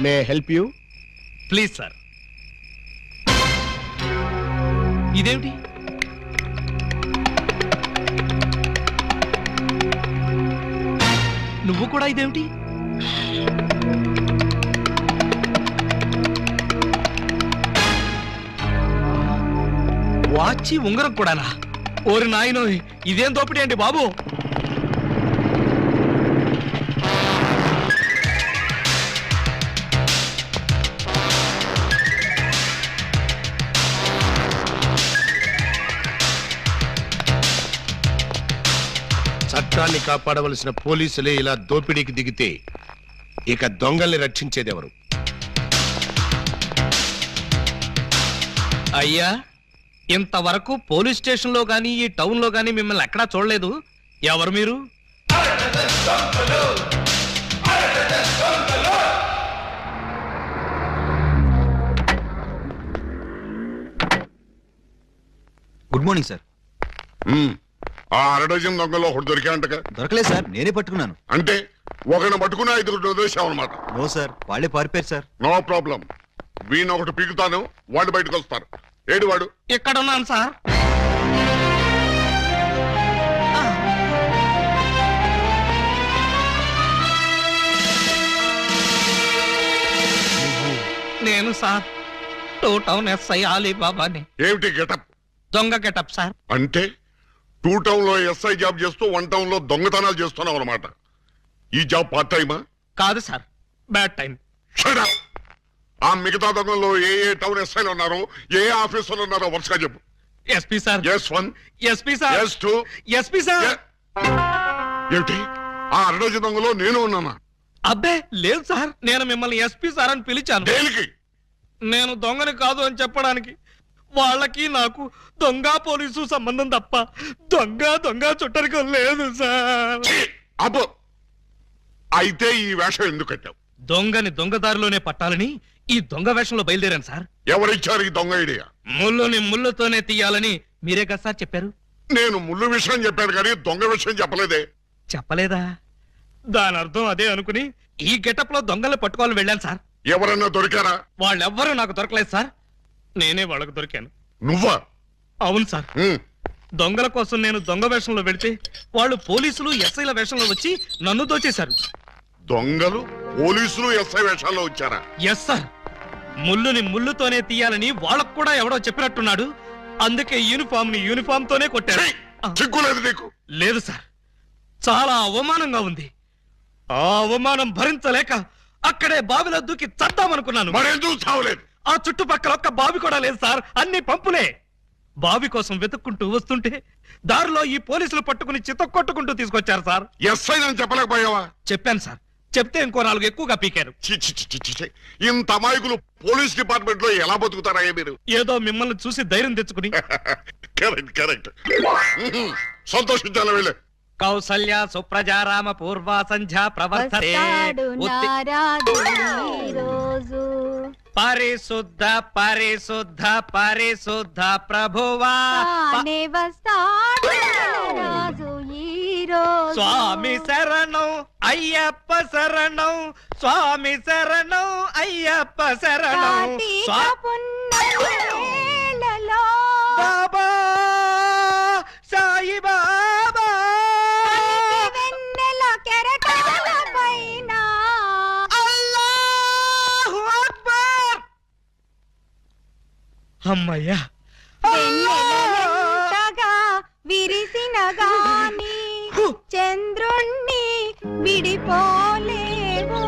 May help you? Please sir. ఇదేమిటి? నువ్వు కూడా ఇదేమిటి? వాచి ఉంగరం కూడానా? ఓరి నాయనో, ఇదేం దోపిడీ అండి బాబు. చట్టాన్ని కాపాడవలసిన పోలీసులే ఇలా దోపిడీకి దిగితే ఇక దొంగల్ని రక్షించేదెవరు? అయ్యా, ఇంతవరకు పోలీస్ స్టేషన్ లో గానీ ఈ టౌన్ లో గానీ మిమ్మల్ని ఎక్కడా చూడలేదు. ఎవరు మీరు? Good morning sir. ఆ అరడజన్ దొంగలో ఒకటి దొరికాయంటగా? దొరకలేదు సార్, నేనే పట్టుకున్నాను. అంటే ఒకరిని పట్టుకుని 5 వదిలేసామన్నమాట. నో సార్, వాళ్ళే పారిపోయారు సార్. నో ప్రాబ్లం, వీణ్ ఒకటి పీకుతాను, వాళ్ళు బయటకు వస్తారు. ఏడు వాడు? ఇక్కడ ఉన్నాను సార్. నేను సార్, టూ టౌన్ ఎస్ఐ అలీబాబాని. ఏమిటి గెటప్? దొంగ గెటప్ సార్. అంటే 2 టౌన్ లో ఎస్ఐ జాబ్ చేస్తూ 1 టౌన్ లో దొంగతనాలు చేస్తున్నావు అనమాట. ఈ జాబ్ పార్ట్ టైమా? కాదు sir, bad time. Shut up! ఆ మిగతా దొంగల్లో ఏ టౌన్ ఎస్ఐలు ఉన్నారో, ఏ ఆఫీసులు ఉన్నారో వరుసగా చెప్పు. SP sir. S1, SP sir. S2, SP sir. ఏమిటి ఆ అరడజన్ దొంగలో నేను ఉన్నానా? అబ్బే లేదు సార్, నేను మిమ్మల్ని ఎస్పీ సార్ అని పిలిచాను. దేనికి? నేను దొంగని కాదు అని చెప్పడానికి. వాళ్ళకి నాకు దొంగ పోలీసు సంబంధం తప్ప దొంగ చుట్టరికం లేదు సార్. అబ్బో, అయితే ఈ వేషం ఎందుకు కట్టావు? దొంగని దొంగదారిలోనే పట్టాలని ఈ దొంగ వేషంలో బయలుదేరాను సార్. ఎవరిచ్చారు ఈ దొంగ ఐడియా? ముళ్ళుని ముళ్ళుతోనే తీయాలని మీరే కదా సార్ చెప్పారు. నేను ముళ్ళు విషయం చెప్పాను కానీ దొంగ విషయం చెప్పలేదే. చెప్పలేదా? దాని అర్థం అదే అనుకుని ఈ గెటప్ లో దొంగలు పట్టుకోవాలని వెళ్ళాను సార్. ఎవరన్నా దొరికారా? వాళ్ళెవ్వరూ నాకు దొరకలేదు సార్, నేనే వాళ్ళకు దొరికాను. నువ్వా? అవును సార్. దొంగల కోసం నేను దొంగ వేషంలో వెళితే వాళ్ళు పోలీసులు ఎస్ఐల వేషంలో వచ్చి నన్ను దోచేశారు. దొంగలు పోలీసులు ఎస్ఐ వేషాల్లో వచ్చారా? Yes sir. ముళ్ళుని ముళ్ళుతోనే తీయాలని వాళ్ళకు కూడా ఎవడో చెప్పినట్టున్నాడు. అందుకే యూనిఫామ్ తోనే కొట్టారు. చిక్కులేదు నీకు? లేదు సార్, చాలా అవమానంగా ఉంది. ఆ అవమానం భరించలేక అక్కడే బావిలో దూకి చద్దామనుకున్నాను. మరెందుకు చావలేదు? ఆ చుట్టుపక్కల ఒక్క బావి కూడా లేదు సార్, అన్ని పంపులే. బావి కోసం వెతుక్కుంటూ వస్తుంటే దారిలో ఈ పోలీసులు పట్టుకుని చితక్కొట్టుకుంటూ తీసుకొచ్చారు సార్. ఎస్ఐ అని చెప్పలేకపోయావా? చెప్పాను సార్, చెప్తే ఇంకో 4 ఎక్కువగా పీకారు. ఇంత అమాయకులు పోలీస్ డిపార్ట్మెంట్ లో ఎలా బతుకుతారయ్యా మీరు? ఏదో మిమ్మల్ని చూసి ధైర్యం తెచ్చుకుని. కరెక్ట్. సంతోషించాలి వెళ్ళే. కౌసల్య సుప్రజారామ పూర్వ సంధ్యా ప్రవర్తతే. పరిశుద్ధ పరిశుద్ధ పరిశుద్ధ ప్రభువా స్వామి శరణం అయ్యప్ప శరణం, స్వామి శరణం అయ్యప్ప శరణం. బాబా సాయి బాబా అల్లాహు అక్బర్. అమ్మయ్యా, విరిసిన గాని చంద్రుణ్ణి విడిపోలేవో,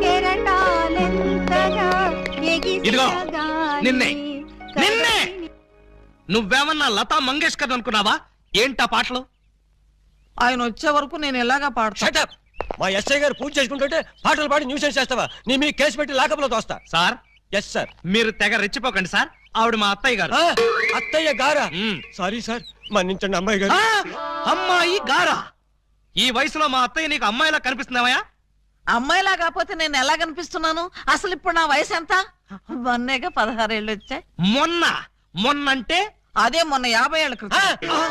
కెరటాలెంతగా ఇదిగో నిన్నే నువ్వేమన్నా లతా మంగేష్కర్ అనుకున్నావా? ఏంటా పాటలు? ఆయన వచ్చే వరకు నేను ఎలాగా పాడతా? మా ఎస్ఐ గారు పూజ చేసుకుంటుంటే పాటలు పాడి న్యూసెన్స్ చేస్తావా? నీ మీ కేసు పెట్టి లాకప్లో తోస్తా. Sir, yes sir. మీరు తెగ రెచ్చిపోకండి సార్, ఆవిడ మా అత్తయ్య గారు. అత్తయ్య గారా? మ్మ్. సారీ సార్, మన్నించండి అమ్మాయి గారు. అమ్మాయి గారా? ఈ వయసులో మా అత్తయ్య నీకు అమ్మాయిలా కనిపిస్తున్నావా? అమ్మాయిలా కాకపోతే నేను ఎలా కనిపిస్తున్నాను? అసలు ఇప్పుడు నా వయసు ఎంత? మొన్నేగా 16 ఏళ్ళు వచ్చాయి. మొన్నంటే అదే మొన్న 50 ఏళ్ళ క్రితం.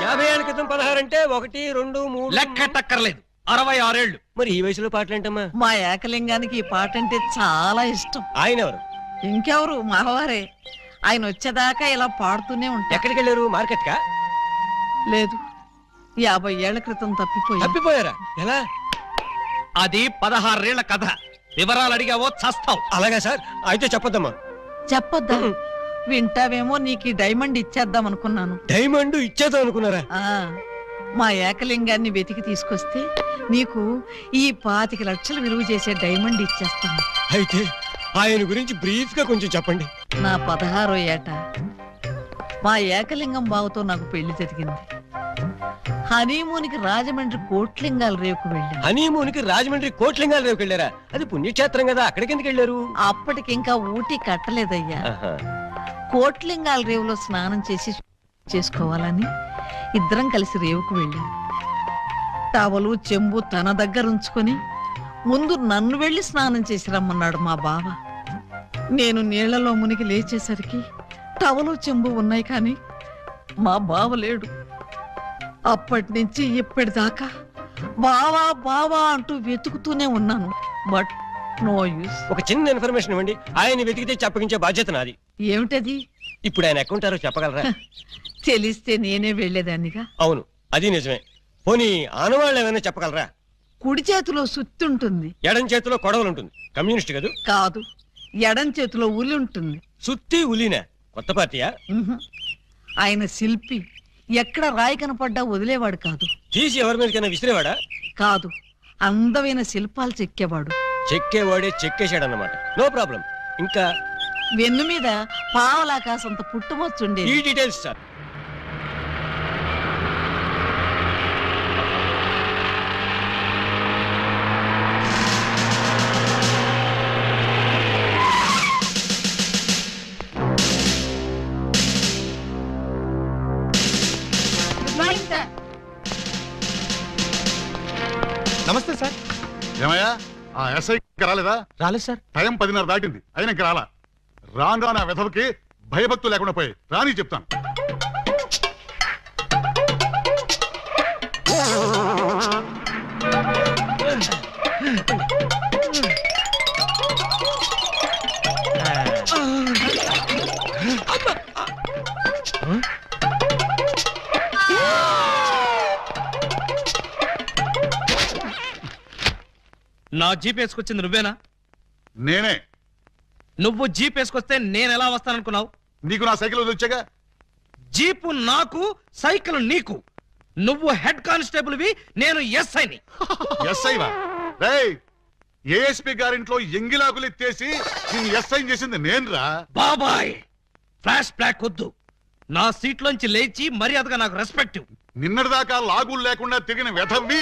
50 ఏళ్ళ క్రితం 16 అంటే 1, 2, 3 లెక్కటక్కర్లేదు, 66 ఏళ్ళు. మరి ఈ వయసులో పాటలు ఏంటమ్మా? మా ఏకలింగానికి ఈ పాట అంటే చాలా ఇష్టం. ఆయన ఎవరు? ఇంకెవరు, మావారే. ఆయన వచ్చేదాకా ఇలా పాడుతూనే ఉంటా. ఎక్కడికి వెళ్ళారు? మార్కెట్ కా? లేదు, 50 ఏళ్ల క్రితం తప్పిపోయి. తప్పిపోయారా? ఎలా? అది 16 ఏళ్ల కథ. వివరాలు అడిగావో చస్తావు. అలాగా సార్, అయితే చెప్పొద్దమ్మా. చెప్పొద్దా? వింటావేమో, నీకు ఈ డైమండ్ ఇచ్చేద్దాం అనుకున్నాను. డైమండ్ ఇచ్చేద్దాం అనుకున్నారా? ఆ మా ఏకలింగాన్ని వెతికి తీసుకొస్తే నీకు ఈ 25 లక్షలు విలువ చేసే డైమండ్ ఇచ్చేస్తాను. అయితే ఆయన గురించి బ్రీఫ్ గా కొంచెం చెప్పండి. నా 16వ ఏట మా ఏకలింగం బావతో నాకు పెళ్లి జరిగింది. హనీమూన్కి రాజమండ్రి కోట్లింగాల రేవుకు వెళ్ళాను. హనీమూన్ కి రాజమండ్రి కోట్లింగాల రేవుకి వెళ్ళారా? అది పుణ్యక్షేత్రం కదా, అక్కడికి ఎందుకు వెళ్ళారు? అప్పటికింకా ఊటీ కట్టలేదయ్యా. కోట్లింగాల రేవులో స్నానం చేసుకోవాలని ఇద్దరం కలిసి రేవుకు వెళ్ళాం. టవలు చెంబు తన దగ్గర ఉంచుకొని ముందు నన్ను వెళ్ళి స్నానం చేసి రమ్మన్నాడు మా బావ. నేను నీళ్లలో మునిగి లేచేసరికి టవలు చెంబు ఉన్నాయి, కానీ మా బావ లేడు. అప్పటి నుంచి ఇప్పటిదాకా బావా బావా అంటూ వెతుకుతూనే ఉన్నాను. But no use. ఒక చిన్న ఇన్ఫర్మేషన్ ఇవ్వండి, ఆయన వెతికితే చెప్పగించే బాధ్యత నాది. ఏమిటది? ఇప్పుడు ఆయన ఎక్కడుంటారో చెప్పగలరా? తెలిస్తే నేనే వెళ్లేదాన్నిగా. అవును, అది నిజమే. పోనీ ఆనవాళ్ళు ఏమైనా చెప్పగలరా? కుడి చేతిలో సుత్తుంటుంది, ఎడం చేతిలో కొడవలు ఉంటుంది. కమ్యూనిస్ట్ కదూ? కాదు, ఎడం చేతిలో ఉలి ఉంటుంది. సుత్తి ఉలీనా? కొత్త పార్టీయా? ఉహు. ఆయన శిల్పి, ఎక్కడ రాయి కనపడ్డా వదిలేవాడు కాదు. తీసి ఎవరి మీదకైనా విసిరేవాడా? కాదు, అందమైన శిల్పాలు చెక్కేవాడు. చెక్కేవాడే చెక్కేశాడన్నమాట. No problem. ఇంకా వెన్ను మీద పావలాకాసంత పుట్టుమొచ్చుండే. ఈ డీటెయిల్స్ సార్. నమస్తే సార్. ఏమయ్యా, ఆ ఎస్ఐ రాలేదా? రాలేదు సార్. టైం 10:30 దాటింది, అయినా ఇంకా రాలా. రాను ఆ వెధవకి భయభక్తులు లేకుండా పోయి రాని చెప్తాను. నా జీప్ వేసుకొచ్చింది నువ్వేనా? నేనే. నువ్వు జీప్ వేసుకొస్తే నేను ఎలా వస్తాననుకున్నావు? నీకు నా సైకిల్ వదిలిచ్చాగా. జీపు నాకు, సైకిల్ నీకు. నువ్వు హెడ్ కానిస్టేబుల్ వి, నేను ఎస్ఐని. ఎస్ఐవా? రేయ్, ఏఎస్పీ గారింట్లో ఎంగిలాకులు ఎత్తేసి నేను ఎస్ఐ చేసింది నేనురా. బాబాయ్, ఫ్లాష్ బ్లాక్ వద్దు. నా సీట్లోంచి లేచి మర్యాదగా నాకు రెస్పెక్ట్. నిన్నటిదాకా లాగులు లేకుండా తిరిగిన వెధవ్వి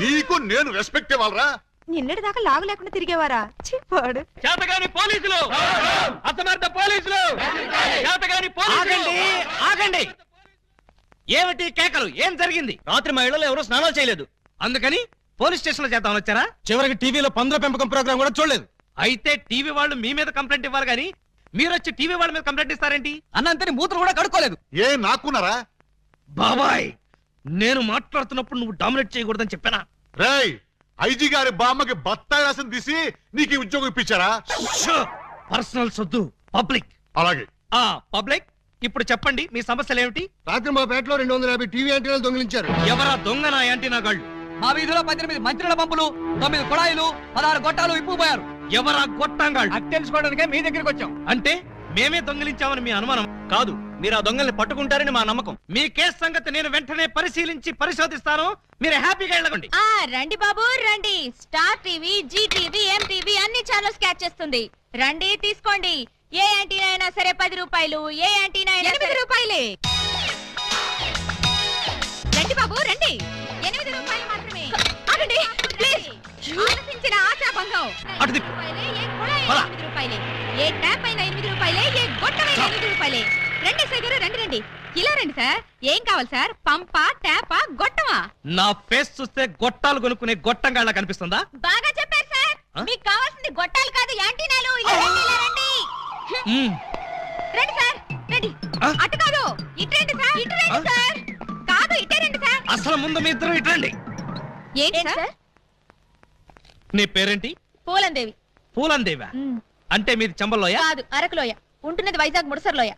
నీకు నేను రెస్పెక్ట్ ఇవ్వాలరా? నిన్నటి దాకా లాగు లేకుండా తిరిగేవారా? చిప్పాడు. చేతగాని పోలీసులు, అసమర్థ పోలీసులు, చేతగాని పోలీసులు. ఆగండి. ఏమిటి కేకలు? ఏం జరిగింది? రాత్రి మా ఇళ్లలో ఎవరో స్నానాలు చేయలేదు, అందుకని పోలీస్ స్టేషన్ లో చేద్దామని వచ్చారా? చివరికి టీవీలో పందుల పెంపకం ప్రోగ్రామ్ కూడా చూడలేదు. అయితే టీవీ వాళ్ళు మీ మీద కంప్లైంట్ ఇవ్వాలి, కానీ మీరు వచ్చి టీవీ వాళ్ళ మీద కంప్లైంట్ ఇస్తారేంటి? అన్నంతని మూత్రం కూడా కడుక్కోలేదు. ఏ నాకున్నారా? బాబాయ్, నేను మాట్లాడుతున్నప్పుడు నువ్వు డామినేట్ చేయకూడదని చెప్పానా? రేయ్, ఐజీ గారి బామ్మకి బత్తాయి రాసిన తీసి నీకు ఈ ఉద్యోగం ఇప్పించారా? పర్సనల్ సొద్దు, పబ్లిక్. అలాగే. పబ్లిక్, ఇప్పుడు చెప్పండి మీ సమస్యలు ఏమిటి? రాత్రి మా పేటలో 250 టీవీ యాంటీనాలు దొంగిలించారు. ఎవరా దొంగ నా యాంటీనా గాళ్ళు? మా వీధిలో 18 మంత్రుల పంపులు, 9 కుళాయిలు, 16 గొట్టాలు ఇప్పుకుపోయారు. ఎవరా గొట్టంగాళ్ళు? అది తెలుసుకోవడానికే మీ దగ్గరికి వచ్చాం. అంటే మేమే దొంగిలించామని మీ అనుమానం? కాదు, మీరు ఆ దొంగల్ని పట్టుకుంటారని మా నమ్మకం. మీ కేసు సంగతి నేను వెంటనే పరిశీలించి పరిశోధిస్తాను. మీరు హ్యాపీగా వెళ్ళకండి. రండి బాబు రండి. Star TV, Zee TV, MTV అన్ని ఛానల్స్ క్యాచ్ చేస్తుంది. రండి తీసుకోండి. ఏ యాంటీనా అయినా సరే 10 రూపాయలు, ఏ యాంటీనా అయినా 8 రూపాయలే. రండి బాబు రండి. 8 రూపాయలు మాత్రమే. ఆగండి ప్లీజ్. ఆలోచించిన ఆశాభంగం. అటు తిప్పు. ఏ కుళాయి 8 రూపాయలే. ఏ ట్యాప్ అయినా 8 రూపాయలే, ఏ గొట్టమైనా 8 రూపాయలే. రండి సార్ గారు, రండి రండి. ఇలా రండి సార్. ఏం కావాలి సార్? పంపా, ట్యాపా, గొట్టమా? నా ఫేస్ చూస్తే గొట్టాలు కొనుక్కునే గొట్టంగాళ్ళ కనిపిస్తుందా? బాగా చెప్పారు సార్. మీకు కావాల్సింది గొట్టాలు కాదు, యాంటీనాలు. ఇలా రండి, ఇలా రండి. మ్మ్. రండి సార్, రండి. అటు కాదు, ఇటు రండి సార్. ఇటు రండి సార్. కాదు, ఇటే రండి సార్. అసలు ముందు మీ ఇద్దరు ఇటండి. ఏంటి సార్? నీ పేరేంటి? పూలందేవి. పూలందేవా? అంటే మీది చంబల్లోయ? కాదు, అరకులోయ. ఉంటున్నది వైజాగ్ ముడసర్లోయ.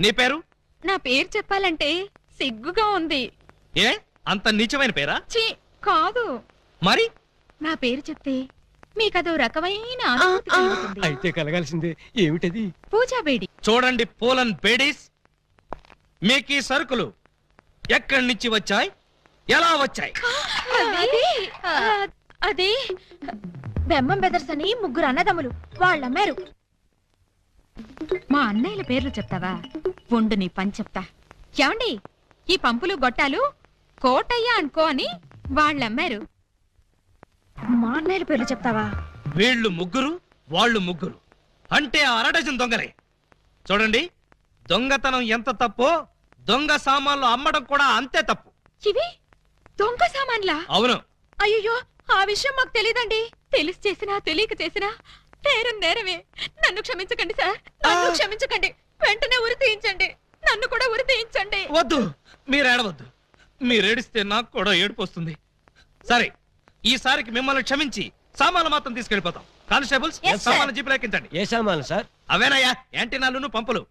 నీ పేరు? నా పేరు చెప్పాలంటే సిగ్గుగా ఉంది. ఏ అంత నీచమైన పేరా? ఛీ, కాదు. మరి నా పేరు చెప్తే మీకదో రకమైన అనుభూతి కలుగుతుంది. అయితే కలగాల్సిందే. ఏమిటది? పూజా బేడి. చూడండి పూలన్ బేడీస్, మీకు ఈ సరుకులు ఎక్కడి నుంచి వచ్చాయి, ఎలా వచ్చాయి? అది బెమ్మం బెదర్స్ అని 3 అన్నదమ్ములు, వాళ్ళమ్మారు. మా అన్నయ్యల పేర్లు చెప్తావా? ఉండు నీ పని చెప్తా. ఏమండి, ఈ పంపులు గొట్టాలు కోటయ్య అనుకో అని వాళ్ళమ్మారు. మా అన్నయ్యల పేర్లు చెప్తావా? వీళ్ళు 3, వాళ్ళు 3, అంటే 1/2 డజన్ దొంగలే. చూడండి, దొంగతనం ఎంత తప్పో దొంగ సామాన్లు అమ్మడం కూడా అంతే తప్పు. ఇవి దొంగ సామాన్లా? అవును. అయ్యో, ఆ విషయం మాకు తెలీదండి. తెలిసి చేసినా తెలియక చేసినా నేరం నేరమే. నన్ను క్షమించకండి సార్, నన్ను క్షమించకండి. వెంటనే ఉరి తీయించండి, నన్ను కూడా ఉరి తీయించండి. వద్దు, మీరు ఏడవద్దు. మీరేడిస్తే నాకు కూడా ఏడుపు వస్తుంది. సరే, ఈసారికి మిమ్మల్ని క్షమించి సామాన్లు మాత్రం తీసుకెళ్లిపోతాం. Constables, Yes, sir. సామాన్లు జీపులో ఎక్కించండి. ఏ సామాను సార్? అవేనయ్యా, యాంటీనాలు, పంపులు.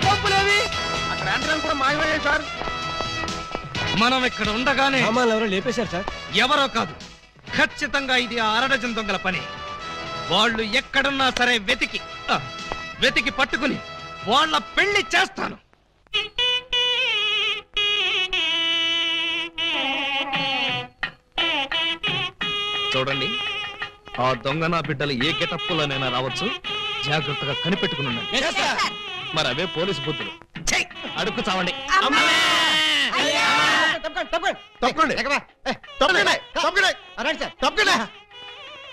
పంపులేవి అక్కడ యాంటీనాలు కూడా మాయమయ్యాయి సార్. మనం ఇక్కడ ఉండగానే సామాన్లు ఎవరో లేపేశారు సార్. ఎవరో కాదు, ఖచ్చితంగా ఇది 1/2 డజన్ దొంగల పని. వాళ్ళు ఎక్కడున్నా సరే వెతికి పట్టుకుని వాళ్ళ పెళ్లి చేస్తాను. చూడండి, ఆ దొంగ నా బిడ్డలు ఏ గెటప్పులోనైనా రావచ్చు. జాగ్రత్తగా కనిపెట్టుకుని ఉండండి. మరి అవే పోలీసు బుద్ధులు. ఛై, అడుక్కు చావండి.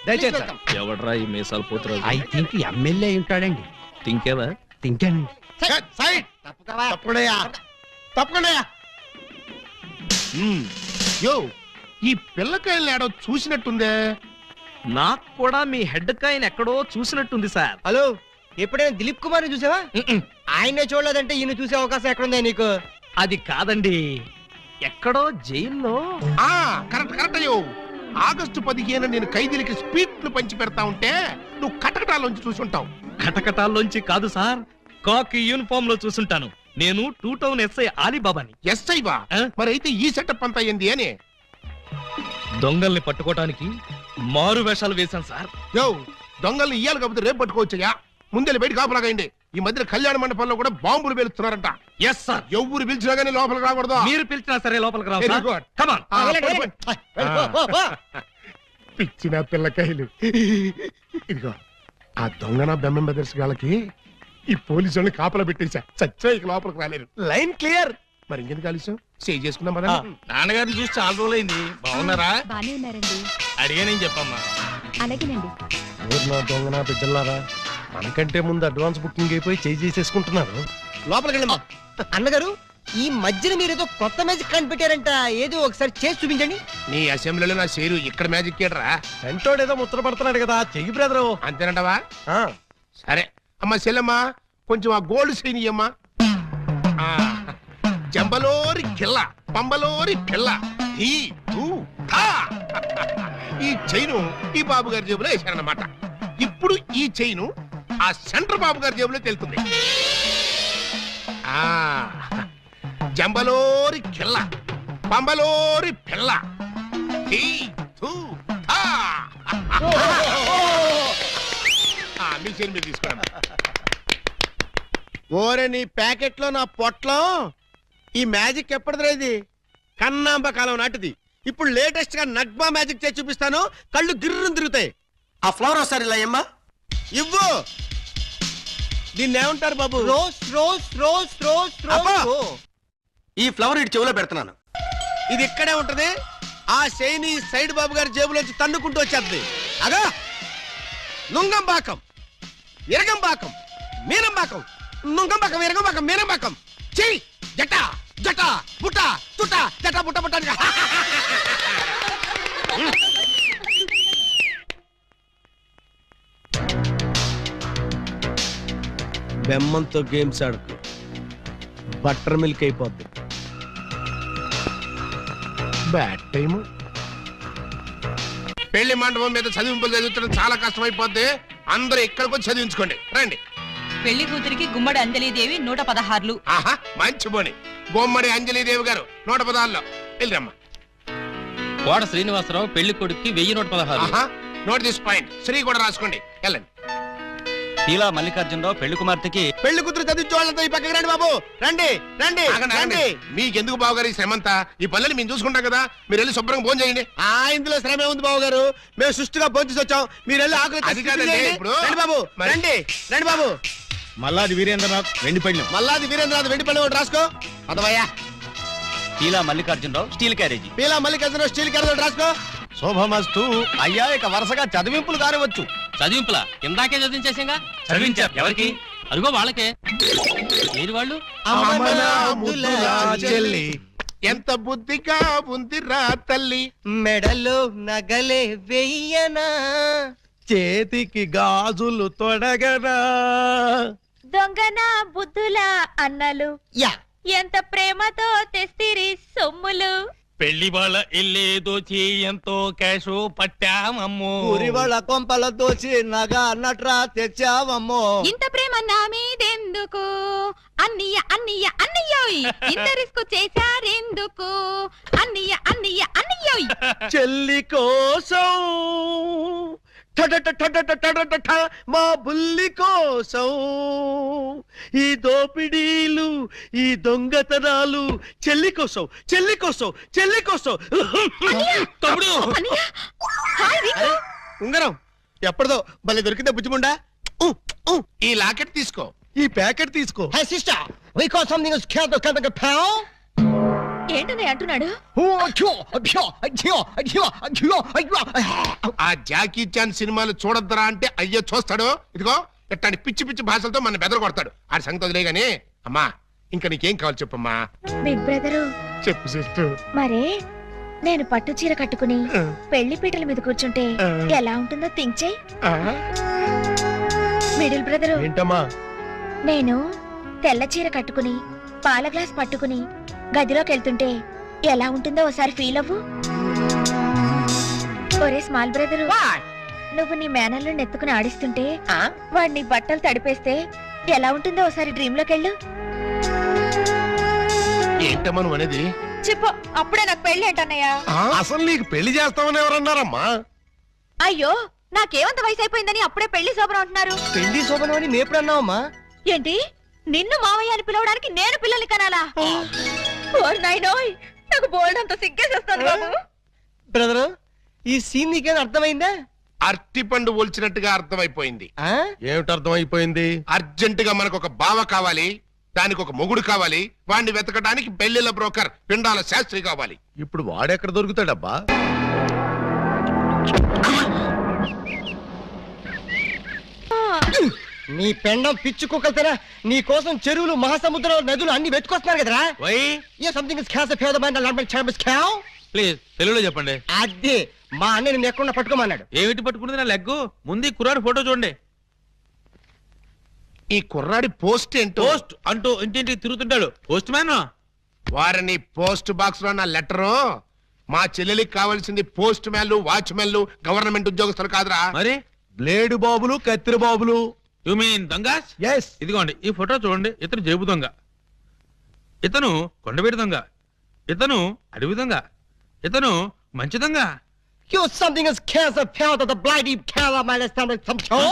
దయచేసి ఎవడ్రా ఈ మీసాలు పోతురాజు? ఐ థింక్ ఎమ్మెల్యే ఉంటాడండి. తింకేవా? తింటానండి. యో, ఈ పిల్లకాయలు ఏడో చూసినట్టుందే. నాకు కూడా మీ హెడ్ కాయని ఎక్కడో చూసినట్టుంది సార్. హలో, ఎప్పుడైనా దిలీప్ కుమార్ చూసావా? ఆయనే చూడలేదంటే ఈయన చూసే అవకాశం ఎక్కడుందా నీకు? అది కాదండి, ఎక్కడో జైల్లో. కరెక్ట్ కరెక్ట్ అయ్యో. ఆగస్టు 15 నేను ఖైదీలకి స్పీడ్లు పంచి పెడతా ఉంటే నువ్వు కటకటాల్లోంచి చూసుంటావు. కటకటాల్లోంచి కాదు సార్, కాకి యూనిఫామ్ లో చూసుంటాను. నేను 2 టౌన్ ఎస్ఐ ఆలీబాబాని. ఎస్ఐవా? ఆ? మరి అయితే ఈ సెటప్ అంతా ఏంది అని? దొంగల్ని పట్టుకోవటానికి మారు వేషాలు వేశాను సార్. యో, దొంగల్ని ఇయ్యాలి కాకపోతే రేపు పట్టుకోవచ్చయ్యా. ముందెళ్ళి బయట కాపలాగండి. ఈ మధ్య కళ్యాణ మండపంలో కూడా బాంబులు పేలుస్తున్నారంట. Yes sir. ఎవరు పిలిచినా గానీ లోపలికి రాకూడదు. మీరు పిలిచినా సరే లోపలికి రావు Very sir. good. Come on. పిచ్చిన పిల్లకాయలు. ఇదిగో, ఆ దొంగన బెమ్మం బెదర్స్ గాళ్ళకి ఈ పోలీసు వాళ్ళని కాపలా పెట్టేశా. చచ్చా ఇక లోపలికి రాలేరు. Line clear. మరి ఇంకెందుకు కలిసాం? సేవ్ చేసుకున్నాం కదా. నాన్నగారిని చూసి చాలా రోజులైంది. బాగున్నారా? బానే ఉన్నారండి. అడిగానని చెప్పమ్మా. అలాగేనండి. నా దొంగన బిడ్డలారా, మనకంటే ముందు అడ్వాన్స్ బుకింగ్ అయిపోయి చేసేసుకుంటున్నారు. లోపలికి వెళ్ళమ్మా. అన్నగారు, ఈ మధ్యన మీరు ఏదో కొత్త మ్యాజిక్ కనిపెట్టారంట. ఏదో ఒకసారి చేసి చూపించండి. నీ అసెంబ్లీలో నా షేరు ఇక్కడ మ్యాజిక్ ఏడ్రా. వెంటోడు ఏదో ముచ్చట పడుతున్నాడు కదా, చెయ్యి బ్రదరు. అంతేనంటవా? సరే అమ్మా చెల్లెమ్మా, కొంచెం ఆ గోల్డ్ సైన్ ఇయ్యమ్మా. జంబలోరి కిల్ల, పంబలోరి పిల్ల. ఈ చైను ఈ బాబు గారి జేబులో వేశారన్నమాట. ఇప్పుడు ఈ చైను ఆ సెంటర్ బాబు గారి జేబులో తెలుతుంది. జంబలోరి కిల్ల, పంబలోరి పిల్ల. మీ చైన్ మీరు తీసుకోండి. ఓరే నీ ప్యాకెట్ లో నా పొట్లో ఈ మ్యాజిక్ ఎప్పటిదిరా? ఇది కన్నాంబ కాలం నాటిది. ఇప్పుడు లేటెస్ట్ గా నగ్మా మ్యాజిక్ చేసి చూపిస్తాను. కళ్ళు గిర్రుని తిరుగుతాయి. ఆ ఫ్లవర్ ఒకసారి ఇలా అమ్మా ఇవ్వు. దీన్ని ఏమంటారు బాబు? రోజ్ రోజ్ రోజ్ రోజ్ అబ్బా! రోజ్. ఈ ఫ్లవర్ ఇటు చెవులో పెడుతున్నాను. ఇది ఇక్కడే ఉంటది. ఆ శైని సైడ్ బాబు గారి జేబులోంచి తన్నుకుంటూ వచ్చేది. అగా నుంగంబాకం, ఇరగంబాకం, మీనంబాకం నుంగంబాకం ఎరగంబాకం మీనంబాకం చెయ్యి జట జట బుట్ట తుట జట బుట్ట బుట్ట అని. బెమ్మంతో గేమ్స్ ఆడుకు బటర్ మిల్క్ అయిపోద్ది. Bad time. పెళ్లి మండపం మీద చదివింపులు చదివించడం చాలా కష్టమైపోద్ది. అందరూ ఇక్కడికి వచ్చి చదివించుకోండి. రండి. పెళ్లి కూతురికి గుమ్మడి అంజలీదేవి 116. ఆహా, మంచి బోని. బొమ్మడి అంజలీదేవి గారు 116లో వెళ్ళరమ్మా. కోట శ్రీనివాసరావు పెళ్లి కొడుక్కి 1116. ఆహా, నోట్ దిస్ పాయింట్. శ్రీ కూడా రాసుకోండి. వెళ్ళండి. తీలా మల్లికార్జునరావు పెళ్లి కుమార్తెకి పెళ్లి కూతురు చదివించే వాళ్ళంతా ఈ పక్కకి రండి బాబు. రండి రండి ఆగండి, ఆగండి. రండి. మీకెందుకు బావగారు ఈ శ్రమంతా? ఈ పనులని మేము చూసుకుంటాం కదా. మీరు వెళ్ళి శుభ్రంగా భోజనం చేయండి. ఇందులో శ్రమే ఉంది బాబు గారు. మేము సుష్టిగా భోంచేసి వచ్చాం. మీరు వెళ్ళి ఆకులు అది కాదండి, చేయండి. ఇప్పుడు రండి బాబు మరి- రండి రండి బాబు. మల్లాది వీరేంద్రనాథ్ వెండి పళ్ళెం. మల్లాది వీరేంద్రనాథ్ వెండి పళ్ళెం ఒకటి రాసుకో. అదవయ్యా. Teela Mallikarjunarao steel carriage. Peela Mallikarjuna steel carriage ఒకటి రాసుకో. శోభమస్తు. అయ్యా ఇక వరుసగా చదివింపులు కానివచ్చు. చదివింపులా? ఇందాకే చదివించేసింగా. చదివించారు ఎవరికి? అదిగో వాళ్ళకే. ఏది వాళ్ళు? అమ్మన ముద్దుల చెల్లి. ఎంత బుద్ధిగా ఉందిరా తల్లి. మెడలో నగలే వెయ్యనా, చేతికి గాజులు తొడగనా. దొంగన బుద్ధుల అన్నలు యా ఎంత ప్రేమతో తెస్తిరి సొమ్ములు. పెళ్లి వాళ్ళ ఇల్లే దోచి ఎంతో క్యాషు పట్టామమ్మో. ఊరి వాళ్ళ కొంపల దోచి నగా నట్రా తెచ్చావమ్మో. ఇంత ప్రేమ నా మీదెందుకు అన్నయ్య అన్నయ్య అన్నయ్యోయ్. ఇంత రిస్క్ చేశారెందుకు అన్నయ్య అన్నయ్య అన్నయ్యోయ్. చెల్లి కోసం మా బుల్లి కోసం ఈ దోపిడీలు ఈ దొంగతనాలు చెల్లి కోసం చెల్లి కోసం చెల్లి కోసం. తమ్ముడు అన్నయ్య హాయ్ రింకు. ఉంగరం ఎప్పటిదో భలే దొరికిందే బుజ్జిముండా. ఈ లాకెట్ తీసుకో. ఈ ప్యాకెట్ తీసుకో. Hey sister, we call something is cat the కదక పౌ. ఏంటన్నయ్య అంటున్నాడు? ఆ జాకీ చాన్ సినిమాలు చూడొద్దరా అంటే అయ్యో చూస్తాడు. ఇదిగో ఇట్లాంటి పిచ్చి పిచ్చి భాషలతో మన బెదర కొడతాడు. ఆడి సంగతి వదిలే గానీ అమ్మా, ఇంకా నీకేం కావాలి చెప్పమ్మా. బిగ్ బ్రదరు, చెప్పు సిస్టర్. మరే నేను పట్టు చీర కట్టుకుని పెళ్లి పీటల మీద కూర్చుంటే ఎలా ఉంటుందో థింక్ చెయ్. మిడిల్ బ్రదరు, ఏంటమ్మా? నేను తెల్ల చీర కట్టుకుని పాల గ్లాస్ పట్టుకుని గదిలోకి వెళ్తుంటే ఎలా ఉంటుందో ఒకసారి ఫీల్ అవ్వు. ఒరే స్మాల్ బ్రదరు, నువ్వు నీ మేనల్లో నెత్తుకుని ఆడిస్తుంటే వాడు నీ బట్టలు తడిపేస్తే ఎలా ఉంటుందో ఒకసారి డ్రీమ్ లోకి వెళ్ళు. ఏంటమ్మా నువ్వు అనేది? చెప్పు, అప్పుడే నాకు పెళ్లి ఏంటన్నయ్యా? అసలు నీకు పెళ్లి చేస్తామని ఎవరన్నారమ్మా? అయ్యో, నాకేమంత వయసు అయిపోయిందని అప్పుడే పెళ్లి శోభనం అంటున్నారు. పెళ్లి శోభనం అని మేప్పుడు అన్నావమ్మా? ఏంటి, నిన్ను మావయ్య అని పిలవడానికి నేను పిల్లల్ని కనాలా? ఓరి నాయనోయ్, నాకు బోల్డ్ అంత సిగ్గేసేస్తాను బాబు. బ్రదరు, ఈ సీన్ నీకేం అర్థమైందా? అరటి పండు ఒలిచినట్టుగా అర్థమైపోయింది. ఏమిటి అర్థమైపోయింది? అర్జెంట్ గా మనకు ఒక బావ కావాలి, దానికి ఒక మొగుడు కావాలి, వాడిని వెతకడానికి పెళ్లిళ్ళ బ్రోకర్ పిండాల శాస్త్రి కావాలి. ఇప్పుడు వాడెక్కడ దొరుకుతాడబ్బా? నీ పెండం పిచ్చి కుక్కలతేనా నీ కోసం చెరువులు మహాసముద్రాలు నదులు అన్ని వెతుకొస్తున్నారు కదరా. Something is catch fire the mind lot my chambers cave. Please తెలుగులో చెప్పండి. అదే మా అన్నయ్య నిన్ను ఎక్కడ పట్టుకోమన్నాడు. ఏమిటి పట్టుకున్నది నా లెగ్గు? ముందు కుర్రాడు ఫోటో చూడండి. ఈ కుర్రాడి పోస్ట్ ఏంటో? పోస్ట్ అంటూ ఇంటింటికి తిరుగుతుంటాడు. Postman. వారిని పోస్ట్ బాక్స్ లో నా లెటరు. మా చెల్లెలికి కావాల్సింది పోస్ట్ మ్యాన్లు, వాచ్మెన్లు, గవర్నమెంట్ ఉద్యోగస్తులు కాదురా. మరి బ్లేడు బాబులు, కత్తిరి బాబులు. యు మీన్ దొంగస్? ఎస్. ఇదిగోండి ఈ ఫోటో చూడండి. ఇతను జేబు దొంగ, ఇతను కొండవీడి దొంగ, ఇతను అడవి దొంగ, ఇతను మంచి దొంగ. You something is cancer felt the bloody color my stomach some show.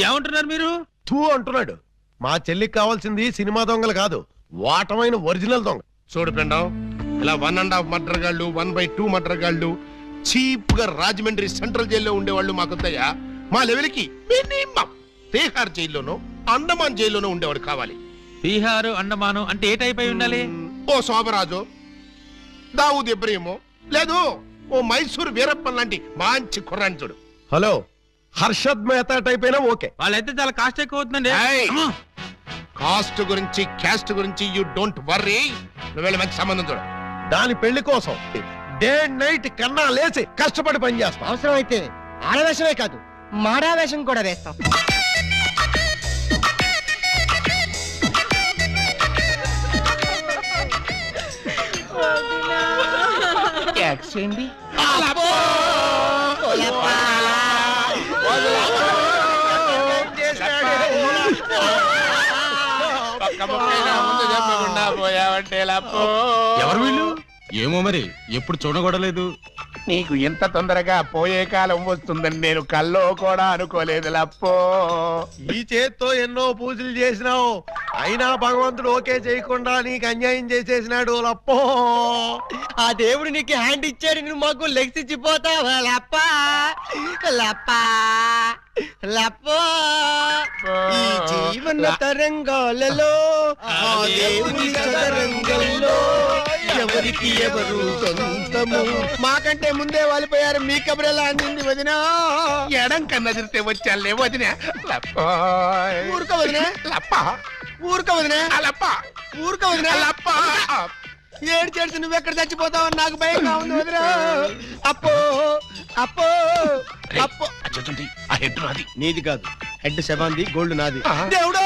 ఏమంటున్నారు మీరు? తూ అంటున్నాడు. మా చెల్లికి కావాల్సింది సినిమా దొంగలు కాదు, వాటమైన ఒరిజినల్ దొంగ. చూడు పెండం, ఇలా 1.5 మర్డర్ గాళ్ళు, 1/2 మర్డర్ గాళ్ళు చీప్ గా రాజమండ్రి సెంట్రల్ జైల్లో ఉండేవాళ్ళు మాకొద్దయ్యా. మా లెవెల్కి మినిమం తీహార్ జైల్లోనో అండమాన్ జైల్లోనో ఉండేవాడు కావాలి. బీహారు అండమాను అంటే ఏ టైప్ అయి ఉండాలి? ఓ శోభరాజు, దావూద్ ఇబ్రహీమో, లేదు ఓ మైసూర్ వీరప్పన్ లాంటి మంచి కుర్రాన్ని చూడు. హలో, హర్షద్ మెహతా టైప్ అయినా ఓకే. వాళ్ళైతే చాలా కాస్ట్ ఎక్కువ అవుతుందండి. కాస్ట్ గురించి క్యాస్ట్ గురించి యూ డోంట్ వర్రీ. నువ్వు వెళ్ళి మంచి సంబంధం చూడు. దాని పెళ్లి కోసం డే అండ్ నైట్ కన్నా లేచి కష్టపడి పని చేస్తాం. అవసరం అయితే ఆడవేషమే కాదు మాడావేషం కూడా వేస్తాం. ముందు చెప్పకుండా పోయావంటే ఎవరు వీళ్ళు? ఏమో మరి, ఎప్పుడు చూడగొడలేదు. నీకు ఎంత తొందరగా పోయే కాలం వస్తుందని నేను కల్లో కూడా అనుకోలేదు లప్పో. ఈ చేత్తో ఎన్నో పూజలు చేసినావు, అయినా భగవంతుడు ఓకే చేయకుండా నీకు అన్యాయం చేసేసినాడు లప్పో. ఆ దేవుడు నీకు హ్యాండ్ ఇచ్చాడు, నువ్వు మాకు లెగ్స్ ఇచ్చిపోతావా లప్పా లప్పా లప్పో. ఈ జీవన తరంగాలలో ఆ దేవుని చదరంగంలో ఎవరికి ఎవరు సొంతము. మాకంటే ముందే వాలిపోయారు, మీ కబురెలా అందింది వదిన. ఎడం కన్నా తిరితే వచ్చాలే వదిన. ఊరుక వదినా లప్ప ఊరుక వదినా లప్ప ఊరుక వదినా లప్ప. ఏడ్చేసి నువ్వెక్కడ చచ్చిపోతావని నాకు భయంగా ఉంది వదినా. అప్పో అప్పో అప్పో. ఆ హెడ్ నాది. నీది కాదు, హెడ్ శవాంది, గోల్డ్ నాది. దేవుడు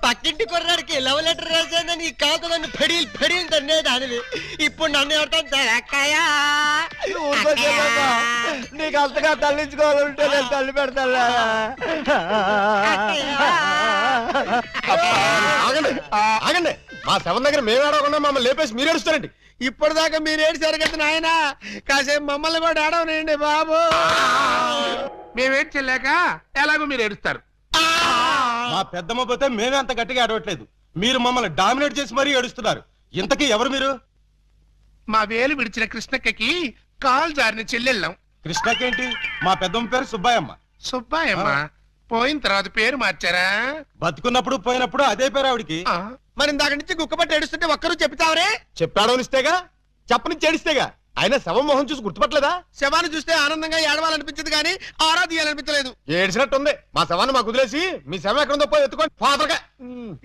పక్కింటి కుర్రాడికి లవ్ లెటర్ రాశానని కాదు నన్ను ఫెడీలు ఫెడీలు తన్నేదానివి. ఇప్పుడు నన్ను ఎవరితో అక్కయ్యా నీకు అంతగా తల్లించుకోవాలంటే నేను తల్లి పెడతా. ఆగండి, మా శవం దగ్గర మేము ఏడవకుండా మమ్మల్ని లేపేసి మీరు ఏడుస్తారండి. ఇప్పటిదాకా మీరు ఏడ్చారు కదా నాయన, కాసేపు మమ్మల్ని కూడా ఏడవనండి బాబు. మేమేం చెల్లాక ఎలాగో మీరు ఏడుస్తారు. మా పెద్దమ్మ పోతే మేమే అంత గట్టిగా ఏడవట్లేదు, మీరు మమ్మల్ని డామినేట్ చేసి మరీ ఏడుస్తున్నారు. ఇంతకీ ఎవరు మీరు? మా వేలు విడిచిన కృష్ణక్కకి కాల్ జారిన చెల్లెళ్ళం. కృష్ణకేంటి? మా పెద్దమ్మ పేరు సుబ్బాయమ్మ. సుబ్బాయమ్మ పోయిన తర్వాత పేరు మార్చారా? బతుకున్నప్పుడు పోయినప్పుడు అదే పేరు ఆవిడికి. మరి ఇందాక నుంచి కుక్కపట్టి ఏడుస్తుంటే ఒక్కరు చెప్తావరే? చెప్పాడో ఇస్తేగా, చెప్పని ఏడిస్తేగా. ఆయన శవం మొహం చూసి గుర్తుపట్టలేదా? శవాన్ని చూస్తే ఆనందంగా ఏడవాలనిపించింది కానీ ఆరాధియాలనిపించలేదు. ఏడ్చినట్టుంది. మా శవాన్ని మాకు వదిలేసి మీ శవం ఎక్కడుందో పోయి ఎత్తుకొని ఫాదర్గా.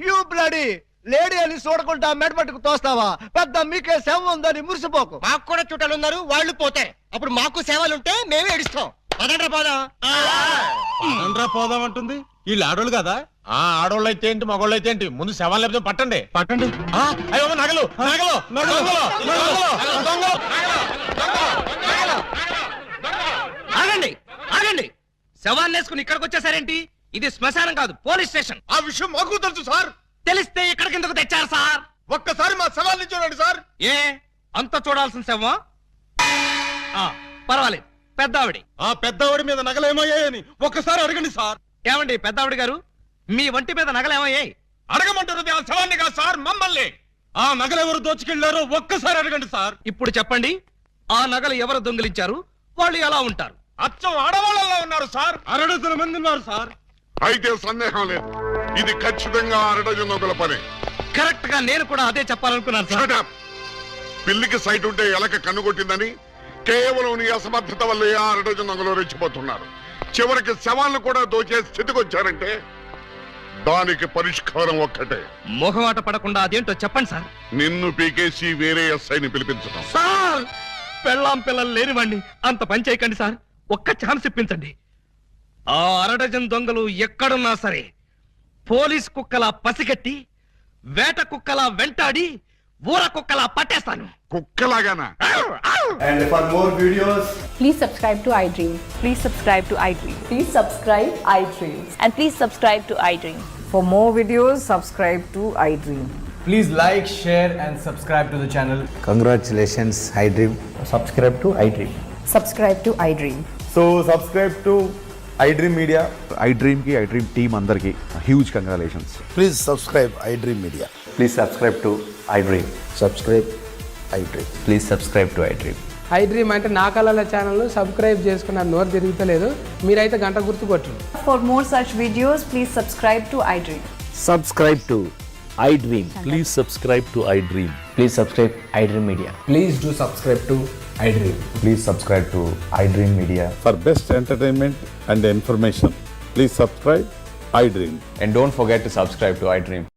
యూ బ్లడీ లేడీ అని చూడకుండా మెడపట్టుకు తోస్తావా? పెద్ద మీకే శవం ఉందని మురిసిపోకు. మాకు కూడా చుట్టాలు ఉన్నారు, వాళ్ళు పోతే అప్పుడు మాకు సేవలుంటే మేమే ఏడుస్తాం. అదండ్రా పోదాం. అదండ్రా పోదాం అంటుంది. వీళ్ళు ఆడోళ్ళు కదా? ఆడోళ్ళు అయితే ఏంటి, మగోళ్ళు అయితే ఏంటి, ముందు శవాన్ని లేకపోతే పట్టండి పట్టండి. అయ్యో నగలు నగలు నగలు. ఆగండి ఆగండి, శవాన్ని వేసుకుని ఇక్కడికి వచ్చేసారేంటి? ఇది శ్మశానం కాదు, పోలీస్ స్టేషన్. ఆ విషయం మాకు తెలుసు సార్. తెలిస్తే ఇక్కడికి ఎందుకు తెచ్చారు సార్? ఒక్కసారి మా శవాన్ని చూడండి సార్. ఏ అంత చూడాల్సిన శవమా? పర్వాలేదు, పెద్దావిడి. ఆ పెద్దవాడి మీద నగలేమయ్యాయని ఒక్కసారి అడగండి సార్. ఏమండి పెద్దావిడి గారు, మీ వంటి మీద నగలేమయ్యాయి? అడగమంటున్నది ఆ శవాన్ని కాదు సార్, మమ్మల్ని. ఆ నగలెవరు దోచుకెళ్లారో ఒక్కసారి అడగండి సార్. ఇప్పుడు చెప్పండి, ఆ నగలు ఎవరు దొంగిలించారు, వాళ్ళు ఎలా ఉంటారు? అచ్చం ఆడవాళ్ళలో ఉన్నారు సార్. 6 మంది ఉన్నారు సార్. అయితే సందేహం లేదు, ఇది ఖచ్చితంగా 6 నొగల పని. కరెక్ట్ గా నేను కూడా అదే చెప్పాలనుకున్నాను సార్. పిల్లికి సైట్ ఉంటే ఎలక కన్నుకొట్టిందని కేవలం నీ అసమర్థత వల్ల 6 నొగలు రెచ్చిపోతున్నారు. చివరికి శవాలను కూడా దోచే స్థితికి వచ్చారంటే దానికి పరిష్కారం ఒక్కటే. మొహమాట పడకుండా అదేంటో చెప్పండి సార్. నిన్ను పీకేసి వేరే ఎస్ఐని పిలిపించడం. సార్ పెళ్ళాం పిల్లలు లేనివ్వండి, అంత పని చేయకండి సార్. ఒక్క ఛాన్స్ ఇప్పించండి. ఆ 6 దొంగలు ఎక్కడున్నా సరే పోలీస్ కుక్కలా పసిగట్టి, వేట కుక్కలా వెంటాడి, ఊర కుక్కలా పట్టేస్తాను. కుక్కలాగానా? And for more videos, please subscribe to iDream. Please subscribe to iDream. Please subscribe iDream. And please subscribe to iDream. For more videos, subscribe to iDream. please like, share and subscribe to the channel. Congratulations, iDream. Subscribe to iDream. Subscribe to iDream. So subscribe to iDream Media. iDream ki iDream team andarki huge congratulations. Please subscribe iDream Media. Please subscribe to iDream. Subscribe iDream. Please subscribe to iDream. iDream అంటే నా కళల channel subscribe చేసుకున్న నోరు తిరుగుతలేదు, మీరైతే గంట గుర్తు కొట్టండి. For more such videos, please subscribe to iDream. Subscribe to iDream. Please subscribe to iDream. Please subscribe iDream Media. Please do subscribe to iDream. Please subscribe to iDream Media. For best entertainment and information, please subscribe iDream. And don't forget to subscribe to iDream.